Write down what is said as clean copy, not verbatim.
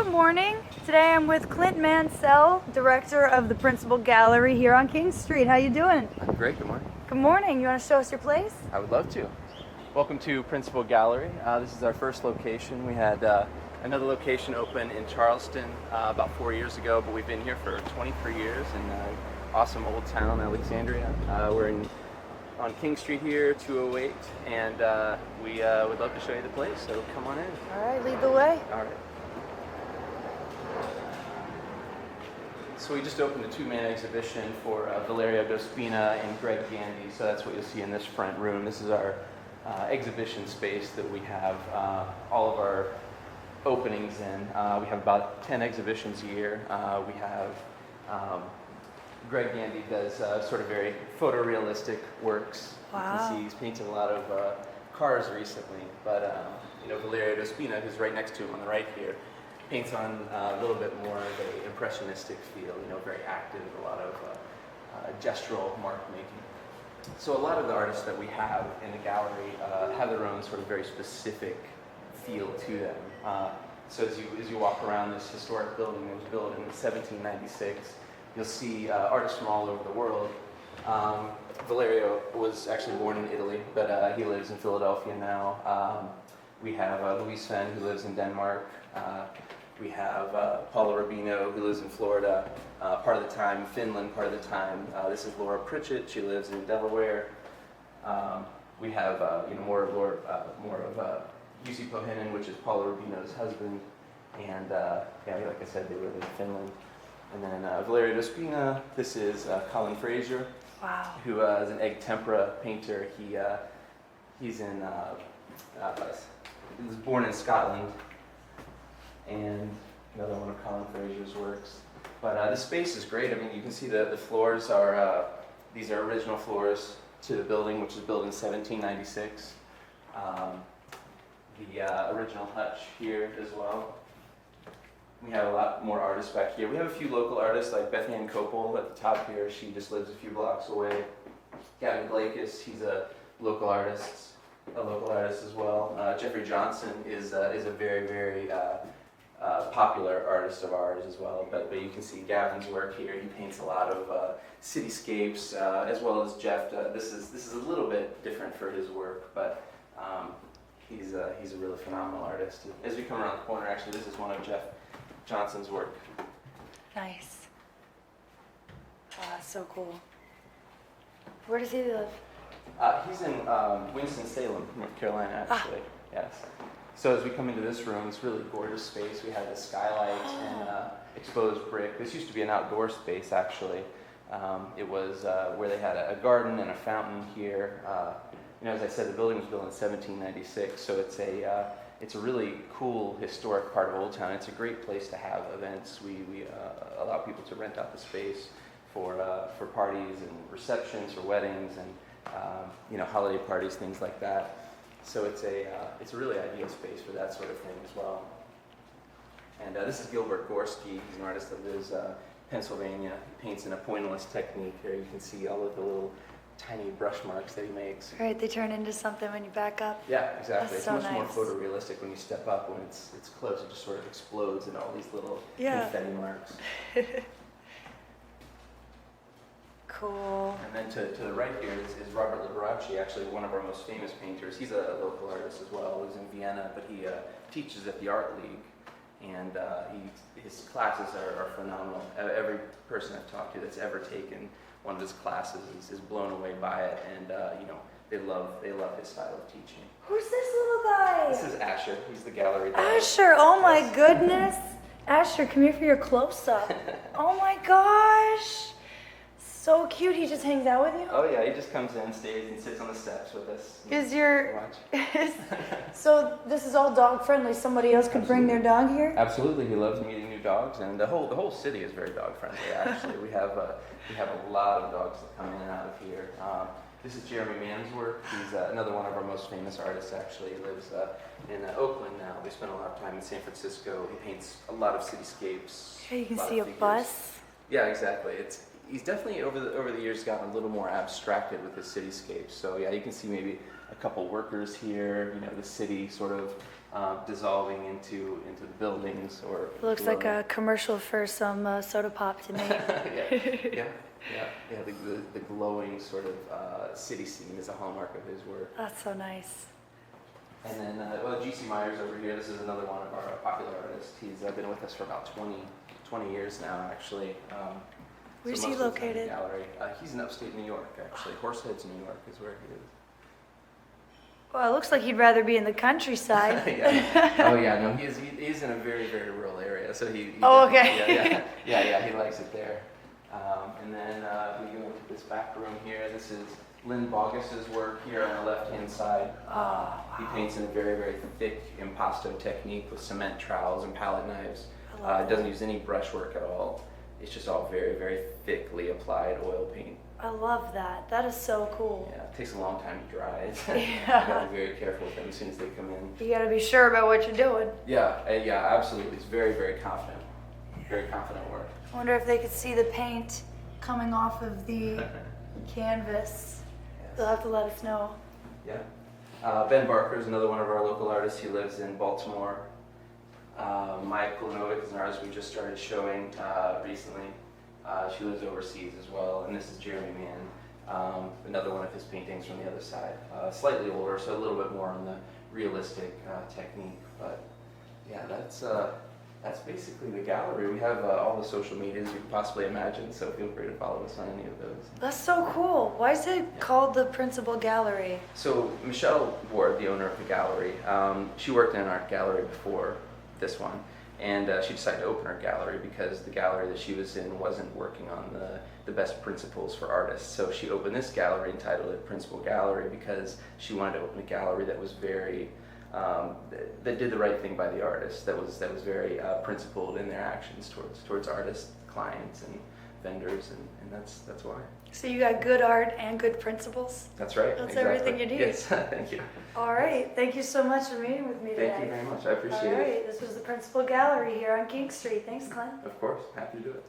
good morning. Today I'm with Clint Mansell, director of the Principal Gallery here on King Street. How you doing? I'm great, good morning. Good morning. You want to show us your place? I would love to. Welcome to Principal Gallery. This is our first location. We had another location open in Charleston about 4 years ago, but we've been here for 23 years in awesome old town, Alexandria. We're on King Street here, 208, and we would love to show you the place, so come on in. All right, lead the way. All right. So we just opened a two-man exhibition for Valerio Despina and Greg Gandy, so that's what you'll see in this front room. This is our exhibition space that we have all of our openings in. We have about 10 exhibitions a year. We have Greg Gandy does sort of very photorealistic works. Wow. You can see he's painted a lot of cars recently, but Valerio Despina, who's right next to him on the right here, paints on a little bit more of an impressionistic feel, very active, a lot of gestural mark making. So a lot of the artists that we have in the gallery have their own sort of very specific feel to them. So as you walk around this historic building that was built in 1796, you'll see artists from all over the world. Valerio was actually born in Italy, but he lives in Philadelphia now. We have Louis Sven, who lives in Denmark. We have Paula Rubino, who lives in Florida, part of the time, Finland part of the time. This is Laura Pritchett, she lives in Delaware. We have more of Jussi Pohjonen, which is Paula Rubino's husband, and like I said, they live in Finland. And then Valerio Despina, this is Colin Fraser, Wow. who is an egg tempera painter. He was born in Scotland, and another one of Colin Fraser's works. But the space is great. I mean, you can see the floors are, these are original floors to the building, which was built in 1796. The original hutch here as well. We have a lot more artists back here. We have a few local artists like Beth Ann Copel at the top here. She just lives a few blocks away. Gavin Blakis, he's a local artist as well. Jeffrey Johnson is a very, very popular artist of ours as well. But you can see Gavin's work here. He paints a lot of cityscapes as well as Jeff. This is a little bit different for his work, but he's a really phenomenal artist. As we come around the corner, actually, this is one of Jeff Johnson's work. Nice. Wow, that's so cool. Where does he live? He's in Winston-Salem, North Carolina, actually. Yes. So as we come into this room, it's really gorgeous space. We have the skylight and exposed brick. This used to be an outdoor space, actually. It was where they had a garden and a fountain here. As I said, the building was built in 1796, so it's a really cool historic part of Old Town. It's a great place to have events. We allow people to rent out the space for parties and receptions, for weddings, and holiday parties, things like that. So it's a really ideal space for that sort of thing as well. And this is Gilbert Gorski. He's an artist that lives in Pennsylvania. He paints in a pointillist technique. Here you can see all of the little tiny brush marks that he makes. Right, they turn into something when you back up. Yeah, exactly. That's It's so much nice. more photorealistic when you step up. When it's close, it just sort of explodes in all these little confetti marks. Cool. And then to the right here is Robert Liberace, actually one of our most famous painters. He's a local artist as well. Lives in Vienna, but he teaches at the Art League, and his classes are phenomenal. Every person I've talked to that's ever taken one of his classes is blown away by it, and they love his style of teaching. Who's this little guy? This is Asher. He's the gallery dog. Asher, oh my goodness. Asher, come here for your close-up. Oh my gosh. So cute. He just hangs out with you? Oh yeah, he just comes in, stays, and sits on the steps with us. So this is all dog friendly. Somebody else could bring their dog here? Absolutely, he loves meeting new dogs, and the whole city is very dog friendly. Actually, we have a lot of dogs that come in and out of here. This is Jeremy Mann's work. He's another one of our most famous artists. Actually, he lives in Oakland now. They spent a lot of time in San Francisco. He paints a lot of cityscapes. Yeah, you can see a bus. Yeah, exactly. He's definitely over the years gotten a little more abstracted with his cityscapes. So yeah, you can see maybe a couple workers here. The city sort of dissolving into the buildings or. Looks like a commercial for some soda pop to me. yeah. The glowing sort of city scene is a hallmark of his work. That's so nice. And then, G.C. Myers over here. This is another one of our popular artists. He's been with us for about 20 years now, actually. Where's so he most of the time in the located? gallery. He's in upstate New York, actually. Horseheads, New York is where he is. Well, it looks like he'd rather be in the countryside. Yeah. Oh yeah, no, he is in a very, very rural area, so he Oh, okay. Yeah, he likes it there. And then we go into this back room here. This is Lynn Bogus's work here on the left-hand side. He paints in a very, very thick impasto technique with cement trowels and palette knives. Doesn't use any brushwork at all. It's just all very, very thickly applied oil paint. I love that. That is so cool. Yeah, it takes a long time to dry. Yeah. You gotta be very careful with them as soon as they come in. You gotta be sure about what you're doing. Yeah, absolutely. He's very, very confident. Very confident work. I wonder if they could see the paint coming off of the canvas. Yes. They'll have to let us know. Yeah. Ben Barker is another one of our local artists. He lives in Baltimore. Maya Kulinovic is an artist we just started showing recently. She lives overseas as well. And this is Jeremy Mann, another one of his paintings from the other side. Slightly older, so a little bit more on the realistic technique. But yeah, that's basically the gallery. We have all the social medias you could possibly imagine, so feel free to follow us on any of those. That's so cool. Why is it called the Principal Gallery? So Michelle Ward, the owner of the gallery, she worked in an art gallery before this one, and she decided to open her gallery because the gallery that she was in wasn't working on the best principles for artists. So she opened this gallery, entitled it Principal Gallery, because she wanted to open a gallery that was very that did the right thing by the artists, that was very principled in their actions towards artists, clients, and vendors, and that's why. So you got good art and good principles? That's right. That's exactly. everything you need. Yes, thank you. All right. Thank you so much for meeting with me today. Thank you very much. I appreciate All it. right. This was the Principal Gallery here on King Street. Thanks, Glenn. Of course. Happy to do it.